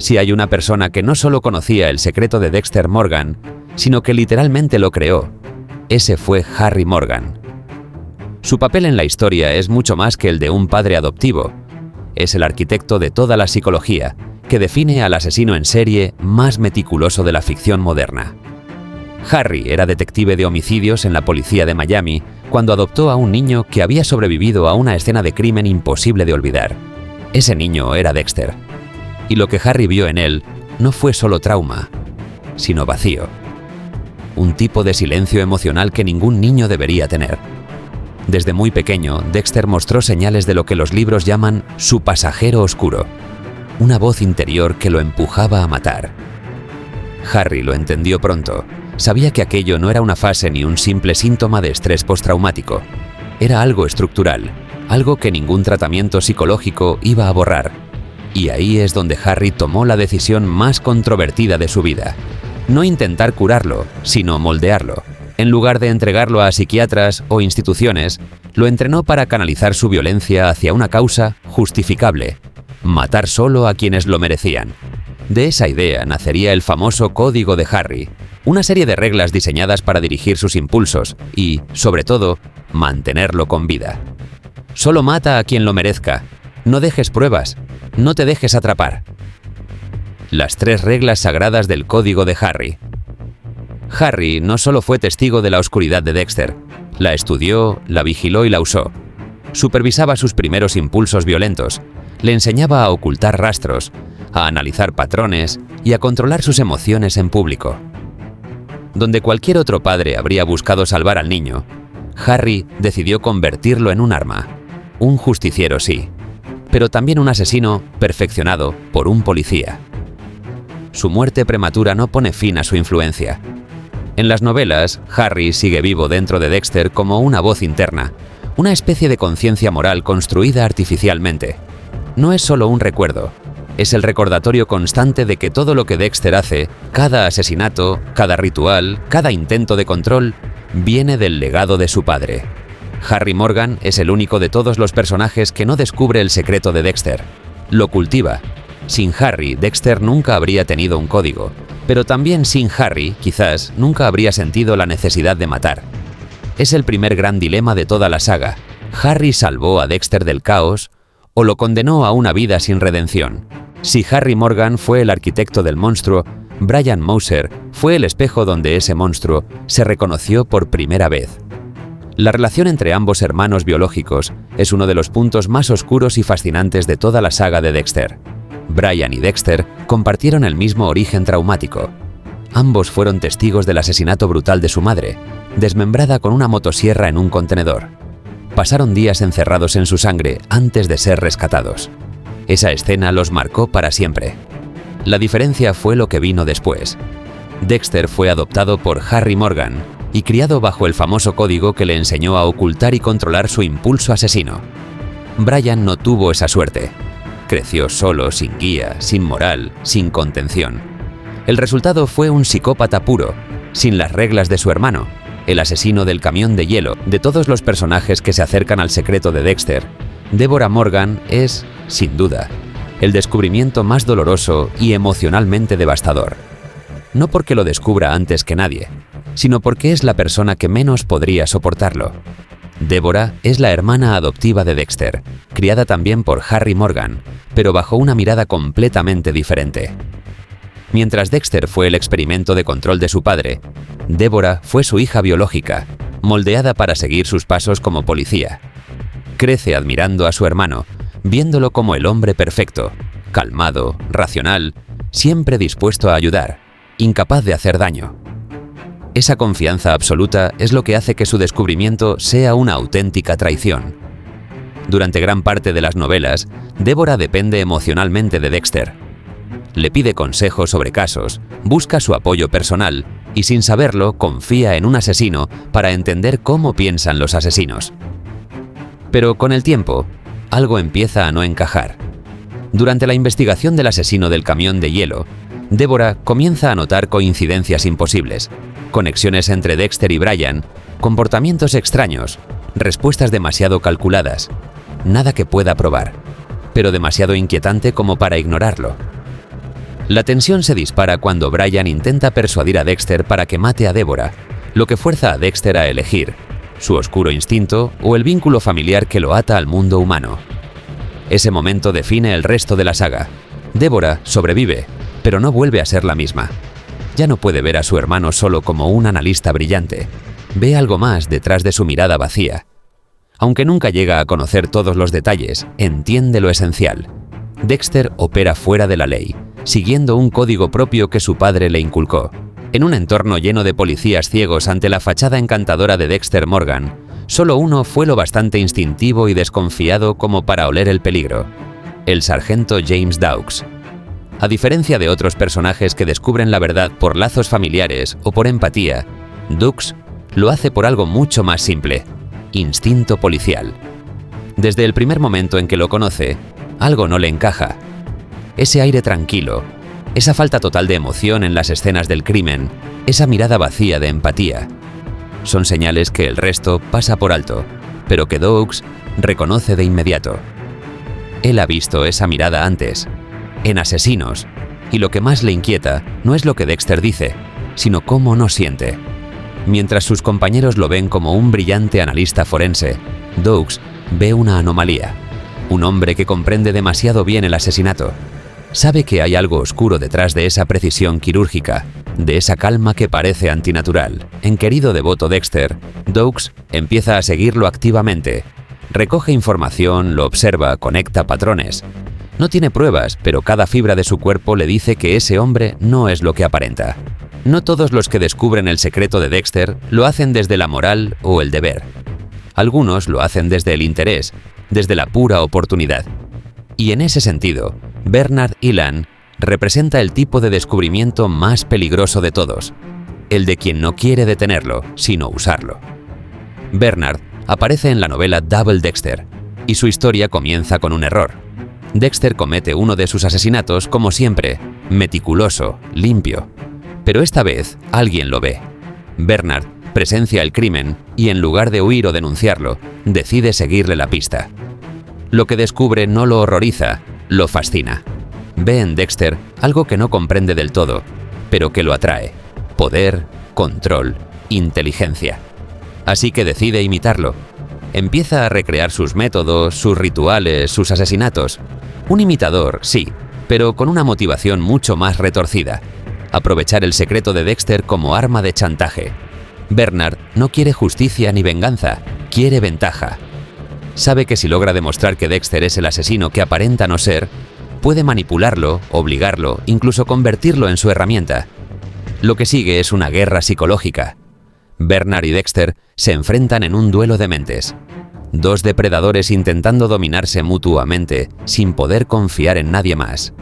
Si hay una persona que no solo conocía el secreto de Dexter Morgan, sino que literalmente lo creó, ese fue Harry Morgan. Su papel en la historia es mucho más que el de un padre adoptivo. Es el arquitecto de toda la psicología, que define al asesino en serie más meticuloso de la ficción moderna. Harry era detective de homicidios en la policía de Miami cuando adoptó a un niño que había sobrevivido a una escena de crimen imposible de olvidar. Ese niño era Dexter. Y lo que Harry vio en él no fue solo trauma, sino vacío. Un tipo de silencio emocional que ningún niño debería tener. Desde muy pequeño, Dexter mostró señales de lo que los libros llaman su pasajero oscuro, una voz interior que lo empujaba a matar. Harry lo entendió pronto. Sabía que aquello no era una fase ni un simple síntoma de estrés postraumático. Era algo estructural, algo que ningún tratamiento psicológico iba a borrar. Y ahí es donde Harry tomó la decisión más controvertida de su vida. No intentar curarlo, sino moldearlo. En lugar de entregarlo a psiquiatras o instituciones, lo entrenó para canalizar su violencia hacia una causa justificable: matar solo a quienes lo merecían. De esa idea nacería el famoso Código de Harry, una serie de reglas diseñadas para dirigir sus impulsos y, sobre todo, mantenerlo con vida. Solo mata a quien lo merezca. No dejes pruebas. No te dejes atrapar. Las 3 reglas sagradas del Código de Harry. Harry no solo fue testigo de la oscuridad de Dexter, la estudió, la vigiló y la usó. Supervisaba sus primeros impulsos violentos, le enseñaba a ocultar rastros, a analizar patrones y a controlar sus emociones en público. Donde cualquier otro padre habría buscado salvar al niño, Harry decidió convertirlo en un arma. Un justiciero, sí, pero también un asesino perfeccionado por un policía. Su muerte prematura no pone fin a su influencia. En las novelas, Harry sigue vivo dentro de Dexter como una voz interna, una especie de conciencia moral construida artificialmente. No es solo un recuerdo, es el recordatorio constante de que todo lo que Dexter hace, cada asesinato, cada ritual, cada intento de control, viene del legado de su padre. Harry Morgan es el único de todos los personajes que no descubre el secreto de Dexter. Lo cultiva. Sin Harry, Dexter nunca habría tenido un código, pero también sin Harry, quizás, nunca habría sentido la necesidad de matar. Es el primer gran dilema de toda la saga. ¿Harry salvó a Dexter del caos o lo condenó a una vida sin redención? Si Harry Morgan fue el arquitecto del monstruo, Brian Moser fue el espejo donde ese monstruo se reconoció por primera vez. La relación entre ambos hermanos biológicos es uno de los puntos más oscuros y fascinantes de toda la saga de Dexter. Brian y Dexter compartieron el mismo origen traumático. Ambos fueron testigos del asesinato brutal de su madre, desmembrada con una motosierra en un contenedor. Pasaron días encerrados en su sangre antes de ser rescatados. Esa escena los marcó para siempre. La diferencia fue lo que vino después. Dexter fue adoptado por Harry Morgan y criado bajo el famoso código que le enseñó a ocultar y controlar su impulso asesino. Brian no tuvo esa suerte. Creció solo, sin guía, sin moral, sin contención. El resultado fue un psicópata puro, sin las reglas de su hermano, el asesino del camión de hielo. De todos los personajes que se acercan al secreto de Dexter, Deborah Morgan es, sin duda, el descubrimiento más doloroso y emocionalmente devastador. No porque lo descubra antes que nadie, sino porque es la persona que menos podría soportarlo. Deborah es la hermana adoptiva de Dexter, criada también por Harry Morgan, pero bajo una mirada completamente diferente. Mientras Dexter fue el experimento de control de su padre, Deborah fue su hija biológica, moldeada para seguir sus pasos como policía. Crece admirando a su hermano, viéndolo como el hombre perfecto, calmado, racional, siempre dispuesto a ayudar, incapaz de hacer daño. Esa confianza absoluta es lo que hace que su descubrimiento sea una auténtica traición. Durante gran parte de las novelas, Deborah depende emocionalmente de Dexter. Le pide consejos sobre casos, busca su apoyo personal y, sin saberlo, confía en un asesino para entender cómo piensan los asesinos. Pero con el tiempo, algo empieza a no encajar. Durante la investigación del asesino del camión de hielo, Deborah comienza a notar coincidencias imposibles, conexiones entre Dexter y Brian, comportamientos extraños, respuestas demasiado calculadas, nada que pueda probar, pero demasiado inquietante como para ignorarlo. La tensión se dispara cuando Brian intenta persuadir a Dexter para que mate a Deborah, lo que fuerza a Dexter a elegir su oscuro instinto o el vínculo familiar que lo ata al mundo humano. Ese momento define el resto de la saga. Deborah sobrevive, pero no vuelve a ser la misma. Ya no puede ver a su hermano solo como un analista brillante. Ve algo más detrás de su mirada vacía. Aunque nunca llega a conocer todos los detalles, entiende lo esencial. Dexter opera fuera de la ley, siguiendo un código propio que su padre le inculcó. En un entorno lleno de policías ciegos ante la fachada encantadora de Dexter Morgan, solo uno fue lo bastante instintivo y desconfiado como para oler el peligro: el sargento James Dawes. A diferencia de otros personajes que descubren la verdad por lazos familiares o por empatía, Dawes lo hace por algo mucho más simple: instinto policial. Desde el primer momento en que lo conoce, algo no le encaja. Ese aire tranquilo, esa falta total de emoción en las escenas del crimen, esa mirada vacía de empatía. Son señales que el resto pasa por alto, pero que Dawes reconoce de inmediato. Él ha visto esa mirada antes, en Asesinos, y lo que más le inquieta no es lo que Dexter dice, sino cómo no siente. Mientras sus compañeros lo ven como un brillante analista forense, Dawes ve una anomalía. Un hombre que comprende demasiado bien el asesinato. Sabe que hay algo oscuro detrás de esa precisión quirúrgica, de esa calma que parece antinatural. En querido devoto Dexter, Dawes empieza a seguirlo activamente. Recoge información, lo observa, conecta patrones. No tiene pruebas, pero cada fibra de su cuerpo le dice que ese hombre no es lo que aparenta. No todos los que descubren el secreto de Dexter lo hacen desde la moral o el deber. Algunos lo hacen desde el interés, desde la pura oportunidad. Y en ese sentido, Bernard Elan representa el tipo de descubrimiento más peligroso de todos, el de quien no quiere detenerlo, sino usarlo. Bernard aparece en la novela Double Dexter, y su historia comienza con un error. Dexter comete uno de sus asesinatos como siempre, meticuloso, limpio. Pero esta vez alguien lo ve. Bernard presencia el crimen y en lugar de huir o denunciarlo, decide seguirle la pista. Lo que descubre no lo horroriza, lo fascina. Ve en Dexter algo que no comprende del todo, pero que lo atrae: poder, control, inteligencia. Así que decide imitarlo. Empieza a recrear sus métodos, sus rituales, sus asesinatos. Un imitador, sí, pero con una motivación mucho más retorcida: aprovechar el secreto de Dexter como arma de chantaje. Bernard no quiere justicia ni venganza, quiere ventaja. Sabe que si logra demostrar que Dexter es el asesino que aparenta no ser, puede manipularlo, obligarlo, incluso convertirlo en su herramienta. Lo que sigue es una guerra psicológica. Bernard y Dexter se enfrentan en un duelo de mentes. Dos depredadores intentando dominarse mutuamente, sin poder confiar en nadie más.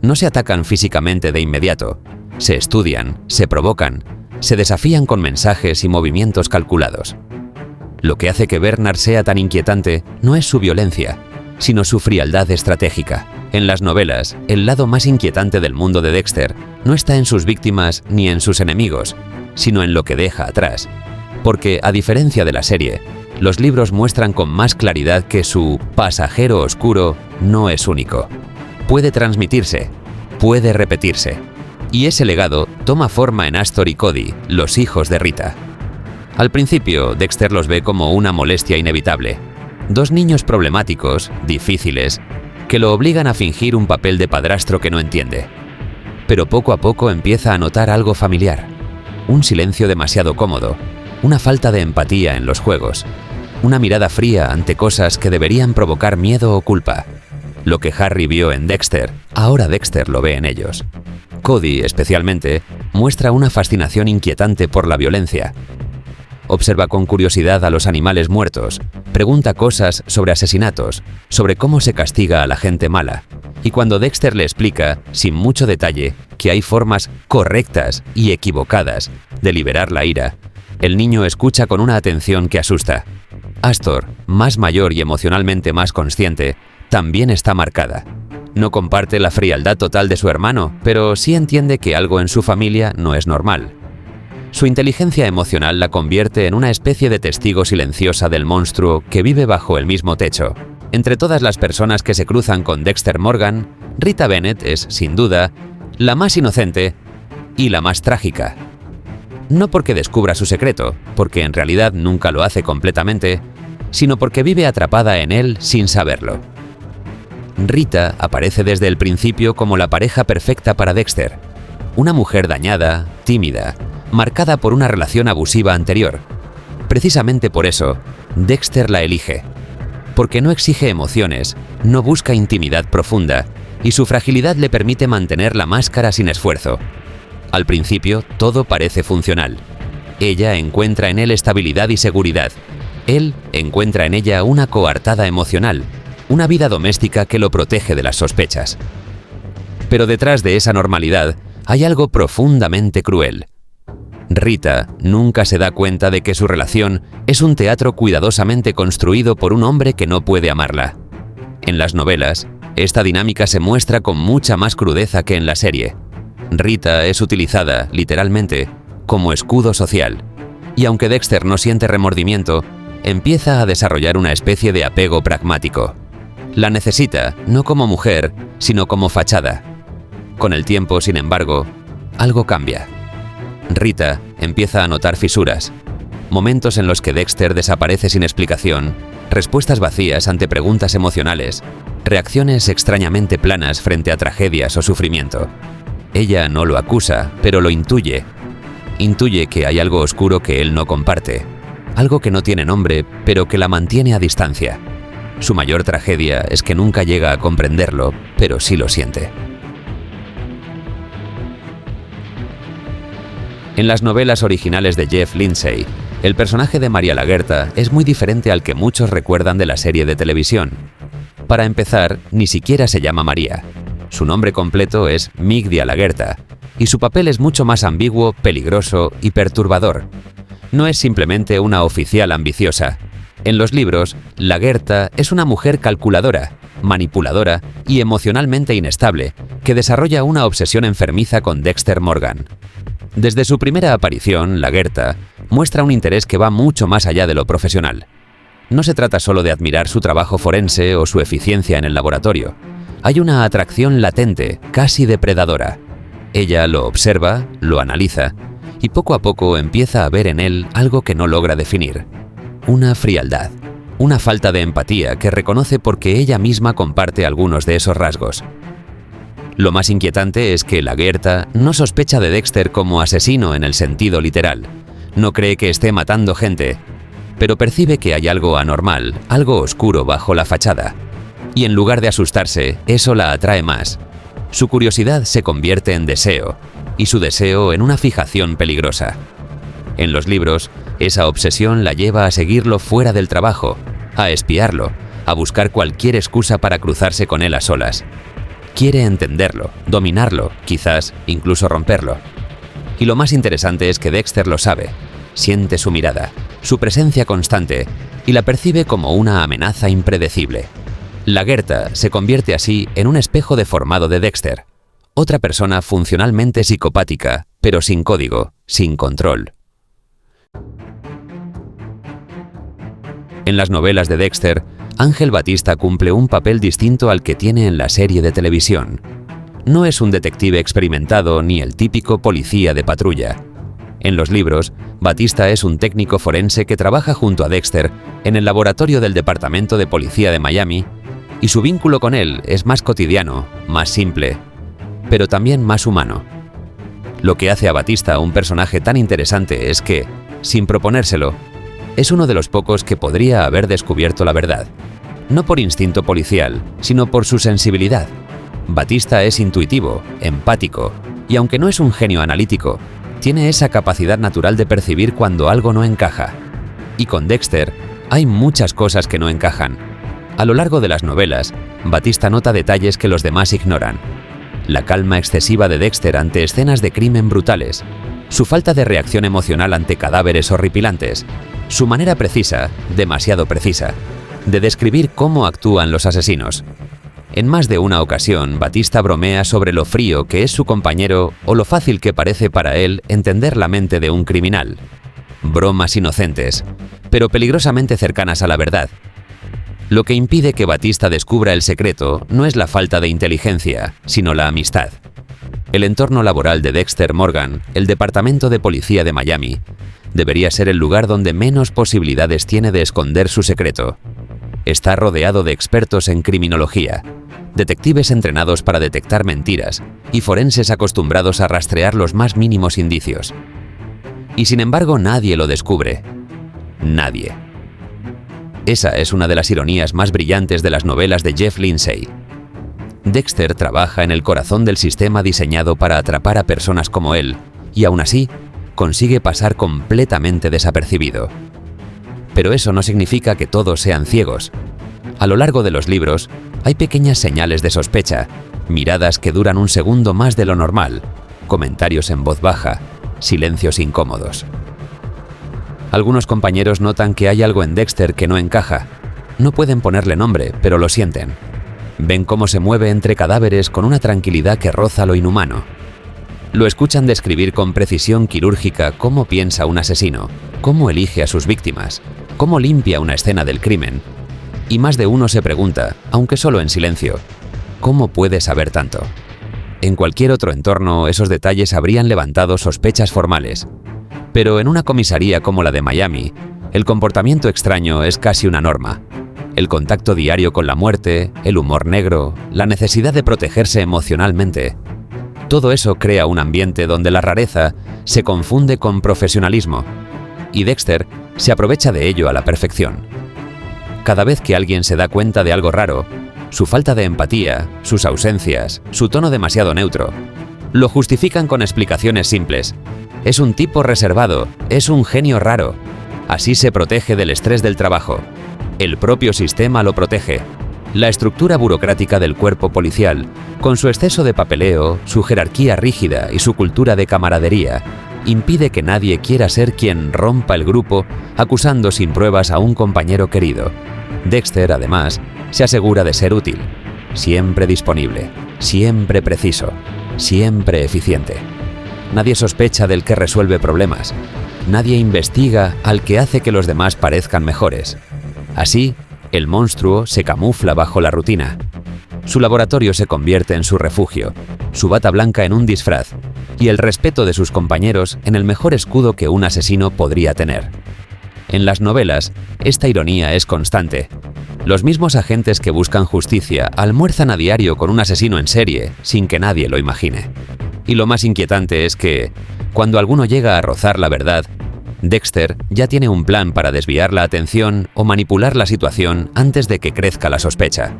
No se atacan físicamente de inmediato. Se estudian, se provocan, se desafían con mensajes y movimientos calculados. Lo que hace que Bernard sea tan inquietante no es su violencia, sino su frialdad estratégica. En las novelas, el lado más inquietante del mundo de Dexter no está en sus víctimas ni en sus enemigos, sino en lo que deja atrás. Porque, a diferencia de la serie, los libros muestran con más claridad que su pasajero oscuro no es único. Puede transmitirse, puede repetirse. Y ese legado toma forma en Astor y Cody, los hijos de Rita. Al principio, Dexter los ve como una molestia inevitable. Dos niños problemáticos, difíciles, que lo obligan a fingir un papel de padrastro que no entiende. Pero poco a poco empieza a notar algo familiar. Un silencio demasiado cómodo, una falta de empatía en los juegos, una mirada fría ante cosas que deberían provocar miedo o culpa. Lo que Harry vio en Dexter, ahora Dexter lo ve en ellos. Cody, especialmente, muestra una fascinación inquietante por la violencia. Observa con curiosidad a los animales muertos, pregunta cosas sobre asesinatos, sobre cómo se castiga a la gente mala. Y cuando Dexter le explica, sin mucho detalle, que hay formas correctas y equivocadas de liberar la ira, el niño escucha con una atención que asusta. Astor, más mayor y emocionalmente más consciente, también está marcada. No comparte la frialdad total de su hermano, pero sí entiende que algo en su familia no es normal. Su inteligencia emocional la convierte en una especie de testigo silenciosa del monstruo que vive bajo el mismo techo. Entre todas las personas que se cruzan con Dexter Morgan, Rita Bennett es, sin duda, la más inocente y la más trágica. No porque descubra su secreto, porque en realidad nunca lo hace completamente, sino porque vive atrapada en él sin saberlo. Rita aparece desde el principio como la pareja perfecta para Dexter, una mujer dañada, tímida, marcada por una relación abusiva anterior. Precisamente por eso, Dexter la elige, porque no exige emociones, no busca intimidad profunda, y su fragilidad le permite mantener la máscara sin esfuerzo. Al principio, todo parece funcional. Ella encuentra en él estabilidad y seguridad. Él encuentra en ella una coartada emocional, una vida doméstica que lo protege de las sospechas. Pero detrás de esa normalidad hay algo profundamente cruel. Rita nunca se da cuenta de que su relación es un teatro cuidadosamente construido por un hombre que no puede amarla. En las novelas, esta dinámica se muestra con mucha más crudeza que en la serie. Rita es utilizada, literalmente, como escudo social, y aunque Dexter no siente remordimiento, empieza a desarrollar una especie de apego pragmático. La necesita, no como mujer, sino como fachada. Con el tiempo, sin embargo, algo cambia. Rita empieza a notar fisuras, momentos en los que Dexter desaparece sin explicación, respuestas vacías ante preguntas emocionales, reacciones extrañamente planas frente a tragedias o sufrimiento. Ella no lo acusa, pero lo intuye. Intuye que hay algo oscuro que él no comparte, algo que no tiene nombre, pero que la mantiene a distancia. Su mayor tragedia es que nunca llega a comprenderlo, pero sí lo siente. En las novelas originales de Jeff Lindsay, el personaje de María Lagertha es muy diferente al que muchos recuerdan de la serie de televisión. Para empezar, ni siquiera se llama María. Su nombre completo es Migdia Lagertha, y su papel es mucho más ambiguo, peligroso y perturbador. No es simplemente una oficial ambiciosa. En los libros, Lagertha es una mujer calculadora, manipuladora y emocionalmente inestable, que desarrolla una obsesión enfermiza con Dexter Morgan. Desde su primera aparición, Lagertha muestra un interés que va mucho más allá de lo profesional. No se trata solo de admirar su trabajo forense o su eficiencia en el laboratorio. Hay una atracción latente, casi depredadora. Ella lo observa, lo analiza, y poco a poco empieza a ver en él algo que no logra definir. Una frialdad, una falta de empatía que reconoce porque ella misma comparte algunos de esos rasgos. Lo más inquietante es que Lagertha no sospecha de Dexter como asesino en el sentido literal. No cree que esté matando gente, pero percibe que hay algo anormal, algo oscuro bajo la fachada. Y en lugar de asustarse, eso la atrae más. Su curiosidad se convierte en deseo, y su deseo en una fijación peligrosa. En los libros, esa obsesión la lleva a seguirlo fuera del trabajo, a espiarlo, a buscar cualquier excusa para cruzarse con él a solas. Quiere entenderlo, dominarlo, quizás incluso romperlo. Y lo más interesante es que Dexter lo sabe, siente su mirada, su presencia constante, y la percibe como una amenaza impredecible. Lagertha se convierte así en un espejo deformado de Dexter, otra persona funcionalmente psicopática, pero sin código, sin control. En las novelas de Dexter, Ángel Batista cumple un papel distinto al que tiene en la serie de televisión. No es un detective experimentado ni el típico policía de patrulla. En los libros, Batista es un técnico forense que trabaja junto a Dexter en el laboratorio del Departamento de Policía de Miami, y su vínculo con él es más cotidiano, más simple, pero también más humano. Lo que hace a Batista un personaje tan interesante es que, sin proponérselo, es uno de los pocos que podría haber descubierto la verdad. No por instinto policial, sino por su sensibilidad. Batista es intuitivo, empático, y aunque no es un genio analítico, tiene esa capacidad natural de percibir cuando algo no encaja. Y con Dexter hay muchas cosas que no encajan. A lo largo de las novelas, Batista nota detalles que los demás ignoran. La calma excesiva de Dexter ante escenas de crimen brutales, su falta de reacción emocional ante cadáveres horripilantes, su manera precisa, demasiado precisa, de describir cómo actúan los asesinos. En más de una ocasión, Batista bromea sobre lo frío que es su compañero o lo fácil que parece para él entender la mente de un criminal. Bromas inocentes, pero peligrosamente cercanas a la verdad. Lo que impide que Batista descubra el secreto no es la falta de inteligencia, sino la amistad. El entorno laboral de Dexter Morgan, el Departamento de Policía de Miami, debería ser el lugar donde menos posibilidades tiene de esconder su secreto. Está rodeado de expertos en criminología, detectives entrenados para detectar mentiras y forenses acostumbrados a rastrear los más mínimos indicios. Y sin embargo, nadie lo descubre. Nadie. Esa es una de las ironías más brillantes de las novelas de Jeff Lindsay. Dexter trabaja en el corazón del sistema diseñado para atrapar a personas como él, y aún así, consigue pasar completamente desapercibido. Pero eso no significa que todos sean ciegos. A lo largo de los libros, hay pequeñas señales de sospecha, miradas que duran un segundo más de lo normal, comentarios en voz baja, silencios incómodos. Algunos compañeros notan que hay algo en Dexter que no encaja. No pueden ponerle nombre, pero lo sienten. Ven cómo se mueve entre cadáveres con una tranquilidad que roza lo inhumano. Lo escuchan describir con precisión quirúrgica cómo piensa un asesino, cómo elige a sus víctimas, cómo limpia una escena del crimen. Y más de uno se pregunta, aunque solo en silencio, ¿cómo puede saber tanto? En cualquier otro entorno, esos detalles habrían levantado sospechas formales. Pero en una comisaría como la de Miami, el comportamiento extraño es casi una norma. El contacto diario con la muerte, el humor negro, la necesidad de protegerse emocionalmente. Todo eso crea un ambiente donde la rareza se confunde con profesionalismo, y Dexter se aprovecha de ello a la perfección. Cada vez que alguien se da cuenta de algo raro, su falta de empatía, sus ausencias, su tono demasiado neutro, lo justifican con explicaciones simples. Es un tipo reservado, es un genio raro. Así se protege del estrés del trabajo. El propio sistema lo protege. La estructura burocrática del cuerpo policial, con su exceso de papeleo, su jerarquía rígida y su cultura de camaradería, impide que nadie quiera ser quien rompa el grupo acusando sin pruebas a un compañero querido. Dexter, además, se asegura de ser útil, siempre disponible, siempre preciso, siempre eficiente. Nadie sospecha del que resuelve problemas. Nadie investiga al que hace que los demás parezcan mejores. Así, el monstruo se camufla bajo la rutina. Su laboratorio se convierte en su refugio, su bata blanca en un disfraz, y el respeto de sus compañeros en el mejor escudo que un asesino podría tener. En las novelas, esta ironía es constante. Los mismos agentes que buscan justicia almuerzan a diario con un asesino en serie sin que nadie lo imagine. Y lo más inquietante es que, cuando alguno llega a rozar la verdad, Dexter ya tiene un plan para desviar la atención o manipular la situación antes de que crezca la sospecha.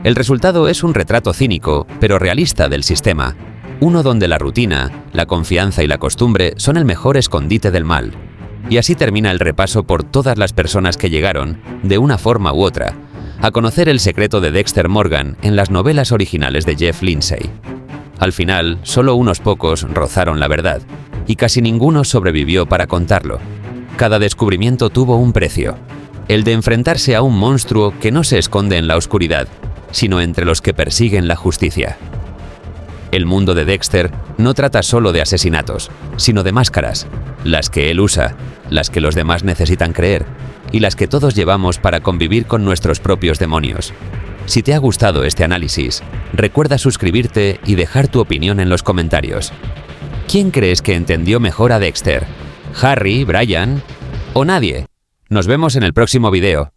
El resultado es un retrato cínico, pero realista del sistema, uno donde la rutina, la confianza y la costumbre son el mejor escondite del mal. Y así termina el repaso por todas las personas que llegaron, de una forma u otra, a conocer el secreto de Dexter Morgan en las novelas originales de Jeff Lindsay. Al final, solo unos pocos rozaron la verdad, y casi ninguno sobrevivió para contarlo. Cada descubrimiento tuvo un precio, el de enfrentarse a un monstruo que no se esconde en la oscuridad, sino entre los que persiguen la justicia. El mundo de Dexter no trata solo de asesinatos, sino de máscaras, las que él usa, las que los demás necesitan creer, y las que todos llevamos para convivir con nuestros propios demonios. Si te ha gustado este análisis, recuerda suscribirte y dejar tu opinión en los comentarios. ¿Quién crees que entendió mejor a Dexter? ¿Harry, Brian o nadie? Nos vemos en el próximo video.